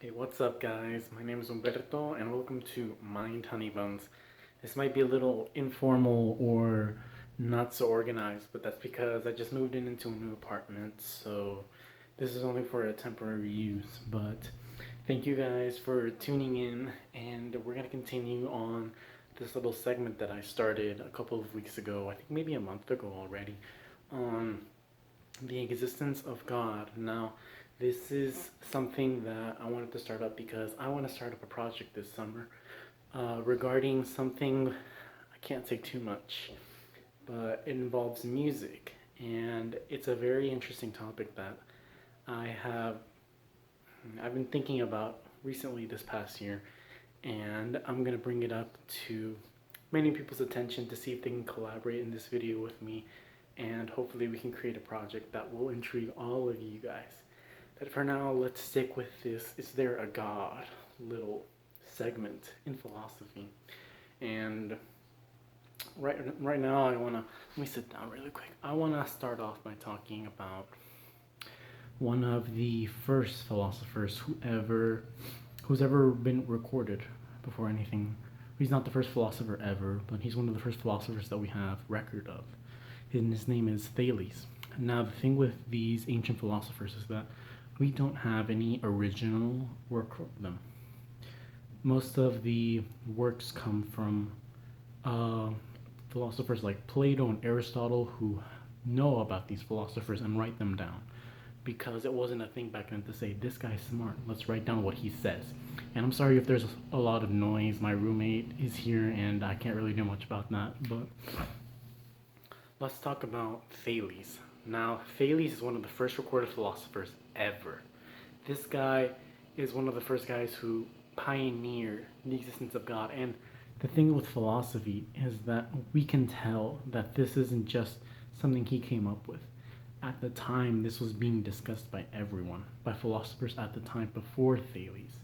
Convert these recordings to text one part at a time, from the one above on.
Hey, what's up, guys? My name is Umberto, and welcome to Mind Honey Buns. This might be a little informal or not so organized, but that's because I just moved into a new apartment, so this is only for a temporary use. But thank you guys for tuning in, and we're gonna continue on this little segment that I started a couple of weeks ago, I think maybe a month ago already, on the existence of God. Now, this is something that I wanted to start up because I want to start up a project this summer regarding something I can't say too much, but it involves music. And it's a very interesting topic that I have I've been thinking about recently this past year, and I'm gonna bring it up to many people's attention to see if they can collaborate in this video with me, and hopefully we can create a project that will intrigue all of you guys. But for now, let's stick with this "Is there a God?" little segment in philosophy. And right now, let me sit down really quick. I wanna start off by talking about one of the first philosophers who's ever been recorded before anything. He's not the first philosopher ever, but he's one of the first philosophers that we have record of. And his name is Thales. Now, the thing with these ancient philosophers is that we don't have any original work of them. Most of the works come from philosophers like Plato and Aristotle, who know about these philosophers and write them down, because it wasn't a thing back then to say, this guy's smart, let's write down what he says. And I'm sorry if there's a lot of noise. My roommate is here and I can't really do much about that, but let's talk about Thales. Now, Thales is one of the first recorded philosophers ever. This guy is one of the first guys who pioneered the existence of God. And the thing with philosophy is that we can tell that this isn't just something he came up with. At the time, this was being discussed by everyone, by philosophers at the time before Thales.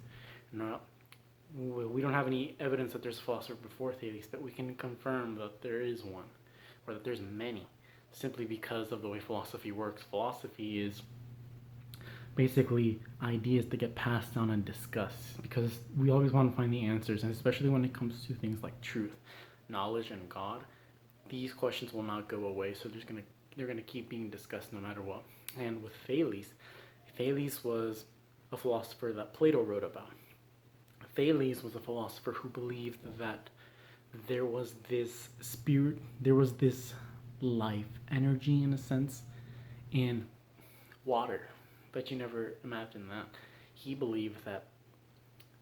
Now, we don't have any evidence that there's a philosopher before Thales, but we can confirm that there is one, or that there's many, simply because of the way philosophy works. Philosophy is basically ideas that get passed down and discussed, because we always want to find the answers, and especially when it comes to things like truth, knowledge, and God, these questions will not go away, so they're gonna keep being discussed no matter what. And with Thales was a philosopher that Plato wrote about. Thales was a philosopher who believed that there was this spirit, there was this life, energy in a sense, in water. But you never imagined that. He believed that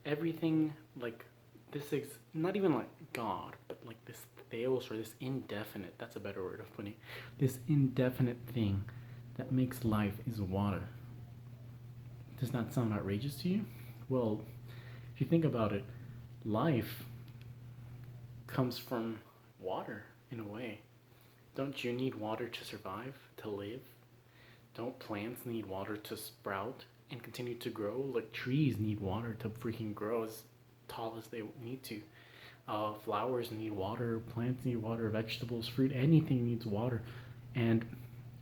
everything, like this is not even like God, but like this theos, or this indefinite, that's a better word of putting it, this indefinite thing that makes life is water. Does that sound outrageous to you? Well, if you think about it, life comes from water in a way. Don't you need water to survive, to live? Don't plants need water to sprout and continue to grow? Like trees need water to freaking grow as tall as they need to. Flowers need water, plants need water, vegetables, fruit, anything needs water. And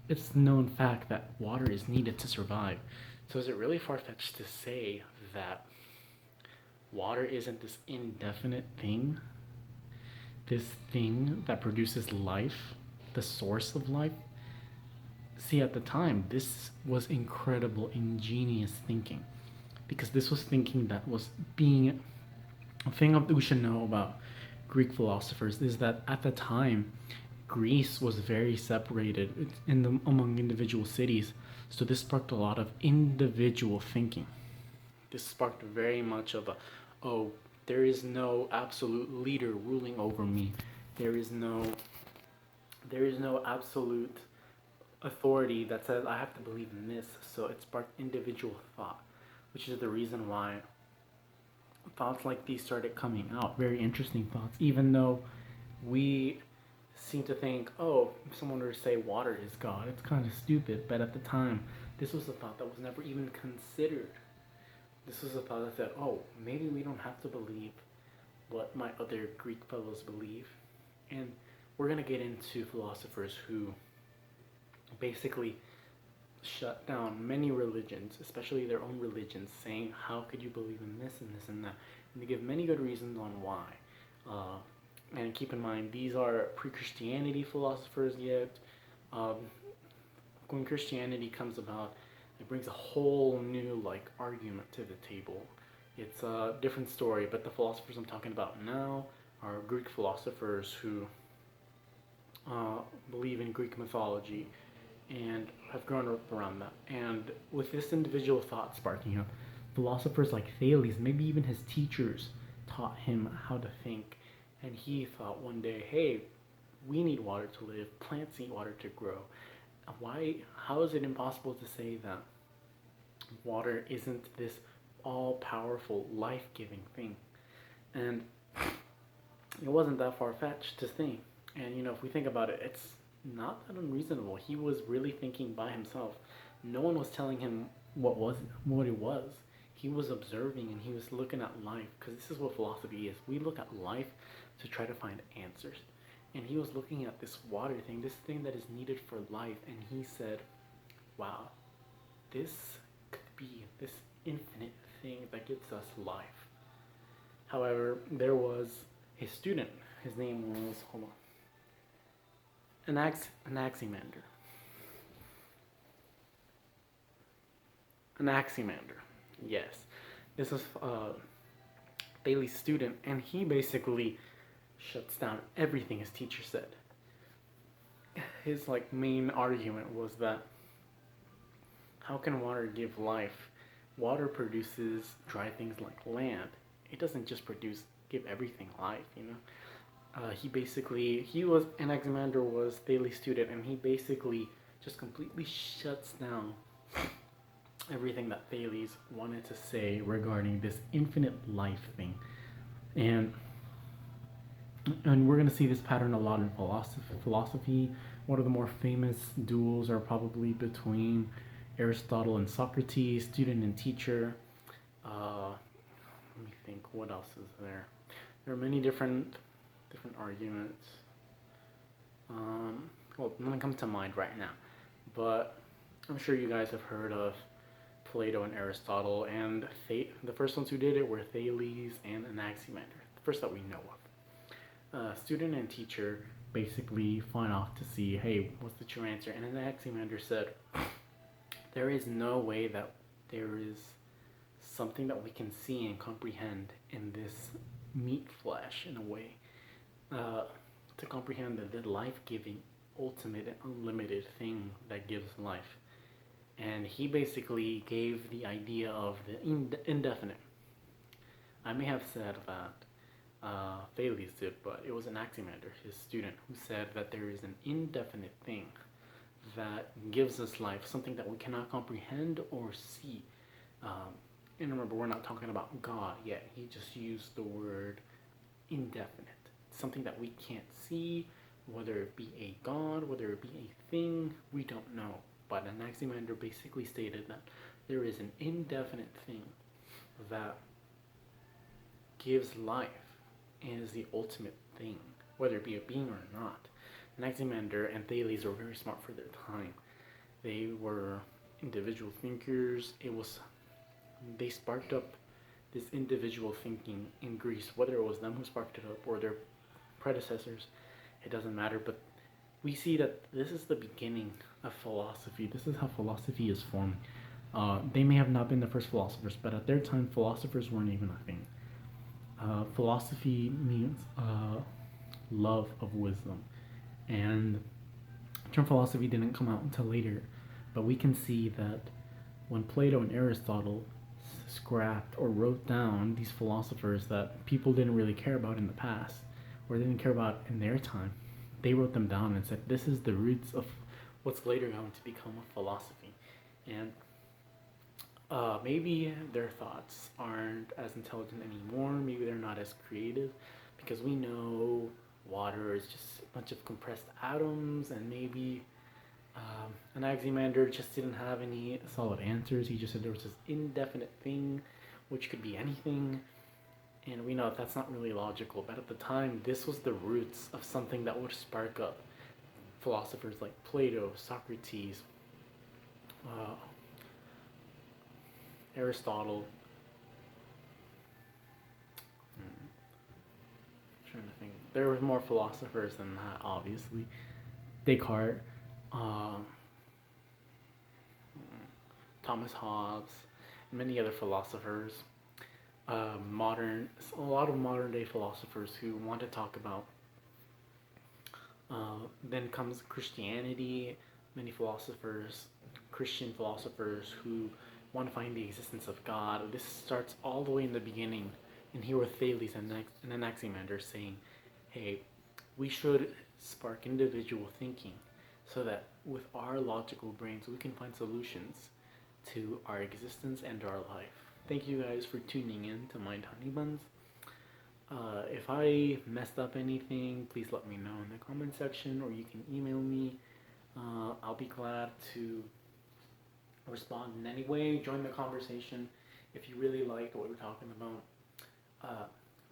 it's a known fact that water is needed to survive. So is it really far-fetched to say that water isn't this indefinite thing? This thing that produces life, the source of life? See, at the time, this was incredible, ingenious thinking, because this was thinking that was being a thing that we should know about Greek philosophers is that at the time, Greece was very separated among individual cities, so this sparked a lot of individual thinking. This sparked very much of a, oh, there is no absolute leader ruling over me. There is no absolute authority that says I have to believe in this. So it sparked individual thought, which is the reason why thoughts like these started coming out. Very interesting thoughts, even though we seem to think, oh, if someone were to say water is God, it's kind of stupid. But at the time, this was a thought that was never even considered. This was a thought that said, oh, maybe we don't have to believe what my other Greek fellows believe. And we're going to get into philosophers who basically shut down many religions, especially their own religions, saying, how could you believe in this and this and that? And they give many good reasons on why. Uh, and keep in mind, these are pre-Christianity philosophers yet. Um, when Christianity comes about, it brings a whole new argument to the table. It's a different story, but the philosophers I'm talking about now are Greek philosophers who believe in Greek mythology and have grown up around that. And with this individual thought sparking up, philosophers like Thales, maybe even his teachers, taught him how to think. And he thought one day, hey, we need water to live, plants need water to grow. How is it impossible to say that water isn't this all-powerful, life-giving thing? And it wasn't that far-fetched to think. And if we think about it, it's not that unreasonable. He was really thinking by himself. No one was telling him what it was. He was observing and he was looking at life, because this is what philosophy is. We look at life to try to find answers. And he was looking at this water thing, this thing that is needed for life, and he said, wow, this could be this infinite thing that gives us life. However, there was his student. His name was, Anaximander. Anaximander, yes. This is Thales' student, and he basically shuts down everything his teacher said. His main argument was that how can water give life? Water produces dry things like land. It doesn't just give everything life. Anaximander was Thales' student, and he basically just completely shuts down everything that Thales wanted to say regarding this infinite life thing. And we're going to see this pattern a lot in philosophy. One of the more famous duels are probably between Aristotle and Socrates, student and teacher. Let me think, what else is there? There are many different arguments. None come to mind right now, but I'm sure you guys have heard of Plato and Aristotle, and the first ones who did it were Thales and Anaximander, the first that we know of. Student and teacher basically find off to see, hey, what's the true answer? And Anaximander said, there is no way that there is something that we can see and comprehend in this meat flesh, in a way, to comprehend the life-giving, ultimate, and unlimited thing that gives life. And he basically gave the idea of the indefinite. I may have said that Thales did, but it was Anaximander, his student, who said that there is an indefinite thing that gives us life, something that we cannot comprehend or see. And remember, we're not talking about God yet. He just used the word indefinite, something that we can't see, whether it be a God, whether it be a thing, we don't know. But Anaximander basically stated that there is an indefinite thing that gives life and is the ultimate thing, whether it be a being or not. Anaximander and Thales were very smart for their time. They were individual thinkers. They sparked up this individual thinking in Greece, whether it was them who sparked it up or their predecessors, it doesn't matter. But we see that this is the beginning of philosophy. This is how philosophy is formed. They may have not been the first philosophers, but at their time, philosophers weren't even a thing. Philosophy means love of wisdom. And the term philosophy didn't come out until later, but we can see that when Plato and Aristotle scrapped or wrote down these philosophers that people didn't really care about in the past, or they didn't care about in their time, they wrote them down and said, this is the roots of what's later going to become a philosophy. And maybe their thoughts aren't as intelligent anymore, maybe they're not as creative, because we know water is just a bunch of compressed atoms, and maybe Anaximander just didn't have any solid answers. He just said there was this indefinite thing, which could be anything, and we know that's not really logical, but at the time, this was the roots of something that would spark up philosophers like Plato, Socrates, uh, Aristotle. I'm trying to think. There were more philosophers than that, obviously. Descartes, um, Thomas Hobbes, and many other philosophers. A lot of modern day philosophers who want to talk about. Then comes Christianity. Many philosophers, Christian philosophers who want to find the existence of God. This starts all the way in the beginning, and here with Thales and Anaximander saying, "Hey, we should spark individual thinking, so that with our logical brains we can find solutions to our existence and our life." Thank you guys for tuning in to Mind Honey Buns. If I messed up anything, please let me know in the comment section, or you can email me. I'll be glad to respond in any way. Join the conversation. If you really like what we're talking about,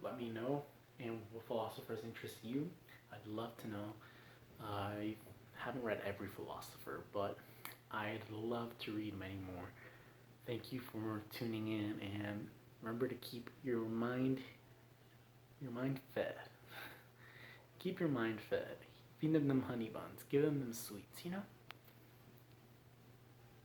let me know. And what philosophers interest you? I'd love to know. I haven't read every philosopher, but I'd love to read many more. Thank you for tuning in, and remember to keep your mind fed. Keep your mind fed. Feed them honey buns. Give them sweets,